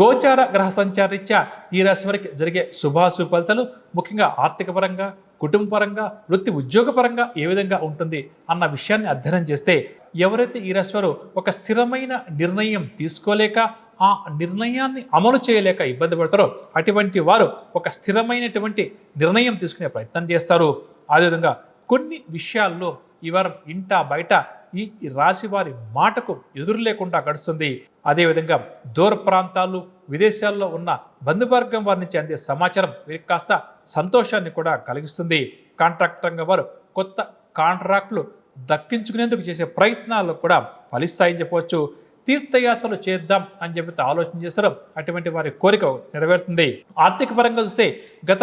గోచార గ్రహ సంచారరీత్యా ఈ రాశి వారికి జరిగే శుభాశుభ ఫలితాలు ముఖ్యంగా ఆర్థిక పరంగా, కుటుంబ పరంగా, వృత్తి ఉద్యోగ పరంగా ఏ విధంగా ఉంటుంది అన్న విషయాన్ని అధ్యయనం చేస్తే ఎవరైతే ఈ రాశి వారు ఒక స్థిరమైన నిర్ణయం తీసుకోలేక ఆ నిర్ణయాన్ని అమలు చేయలేక ఇబ్బంది పడతారో అటువంటి వారు ఒక స్థిరమైనటువంటి నిర్ణయం తీసుకునే ప్రయత్నం చేస్తారు. అదేవిధంగా కొన్ని విషయాల్లో ఈ వారం ఇంట బయట ఈ రాశి వారి మాటకు ఎదురు లేకుండా గడుస్తుంది. అదేవిధంగా దూర ప్రాంతాలు, విదేశాల్లో ఉన్న బంధువర్గం వారి నుంచి అందే సమాచారం వీరికి కాస్త సంతోషాన్ని కూడా కలిగిస్తుంది. కాంట్రాక్ట్ రంగం వారు కొత్త కాంట్రాక్టులు దక్కించుకునేందుకు చేసే ప్రయత్నాలు కూడా ఫలిస్తాయని చెప్పవచ్చు. తీర్థయాత్రలు చేద్దాం అని చెప్పి ఆలోచన చేస్తారో అటువంటి వారి కోరిక నెరవేరుతుంది. ఆర్థిక పరంగా చూస్తే గత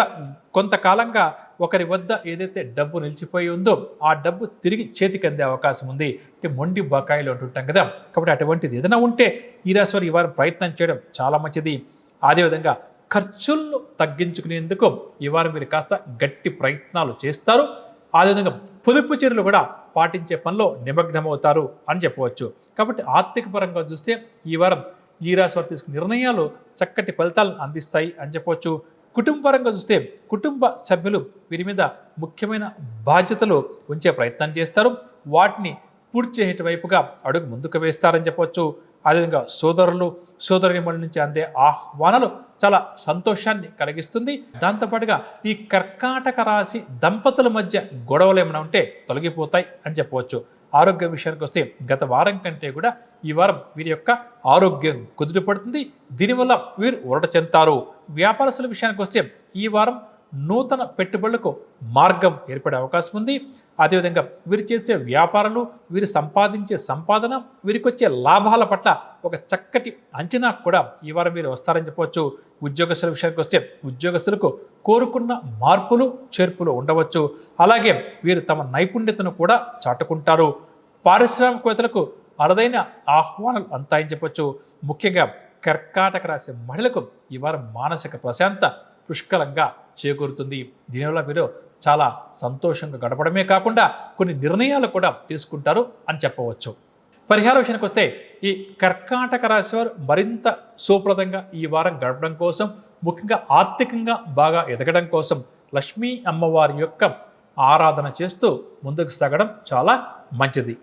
కొంతకాలంగా ఒకరి వద్ద ఏదైతే డబ్బు నిలిచిపోయి ఉందో ఆ డబ్బు తిరిగి చేతికి అందే అవకాశం ఉంది. అంటే మొండి బకాయిలు అంటుంటాం కదా, కాబట్టి అటువంటిది ఏదైనా ఉంటే ఈ రాశి వారు ఈ వారం ప్రయత్నం చేయడం చాలా మంచిది. అదేవిధంగా ఖర్చులను తగ్గించుకునేందుకు ఈ వారం మీరు కాస్త గట్టి ప్రయత్నాలు చేస్తారు. అదేవిధంగా పొదుపు చర్యలు కూడా పాటించే పనిలో నిమగ్నమవుతారు అని చెప్పవచ్చు. కాబట్టి ఆర్థిక పరంగా చూస్తే ఈ వారం ఈ రాశి వారు తీసుకున్న నిర్ణయాలు చక్కటి ఫలితాలను అందిస్తాయి అని చెప్పవచ్చు. కుటుంబ పరంగా చూస్తే కుటుంబ సభ్యులు వీరి మీద ముఖ్యమైన బాధ్యతలు ఉంచే ప్రయత్నం చేస్తారు. వాటిని పూర్తి చేసే వైపుగా అడుగు ముందుకు వేస్తారని చెప్పవచ్చు. అదేవిధంగా సోదరులు, సోదరిమణుల నుంచి అందే ఆహ్వానాలు చాలా సంతోషాన్ని కలిగిస్తుంది. దాంతోపాటుగా ఈ కర్కాటక రాశి దంపతుల మధ్య గొడవలు ఏమైనా ఉంటే తొలగిపోతాయి అని చెప్పవచ్చు. ఆరోగ్య విషయానికి వస్తే గత వారం కంటే కూడా ఈ వారం వీరి యొక్క ఆరోగ్యం కుదుటపడుతుంది. దీనివల్ల వీరు ఊరట చెందుతారు. వ్యాపారస్తుల విషయానికి వస్తే ఈ వారం నూతన పెట్టుబడులకు మార్గం ఏర్పడే అవకాశం ఉంది. అదేవిధంగా వీరు చేసే వ్యాపారాలు, వీరు సంపాదించే సంపాదన, వీరికి వచ్చే లాభాల పట్ల ఒక చక్కటి అంచనా కూడా ఈ వారం వీరు వస్తారని చెప్పవచ్చు. ఉద్యోగస్తుల విషయానికి వస్తే ఉద్యోగస్తులకు కోరుకున్న మార్పులు, చేర్పులు ఉండవచ్చు. అలాగే వీరు తమ నైపుణ్యతను కూడా చాటుకుంటారు. పారిశ్రామికవేత్తలకు అరుదైన ఆహ్వానాలు అంతాయని చెప్పవచ్చు. ముఖ్యంగా కర్కాటక రాశి మహిళలకు ఈ వారం మానసిక ప్రశాంత పుష్కలంగా చేకూరుతుంది. దీనివల్ల మీరు చాలా సంతోషంగా గడపడమే కాకుండా కొన్ని నిర్ణయాలు కూడా తీసుకుంటారు అని చెప్పవచ్చు. పరిహార విషయానికి వస్తే ఈ కర్కాటక రాశి వారు మరింత సుప్రదంగా ఈ వారం గడపడం కోసం, ముఖ్యంగా ఆర్థికంగా బాగా ఎదగడం కోసం లక్ష్మీ అమ్మవారి యొక్క ఆరాధన చేస్తూ ముందుకు సాగడం చాలా మంచిది.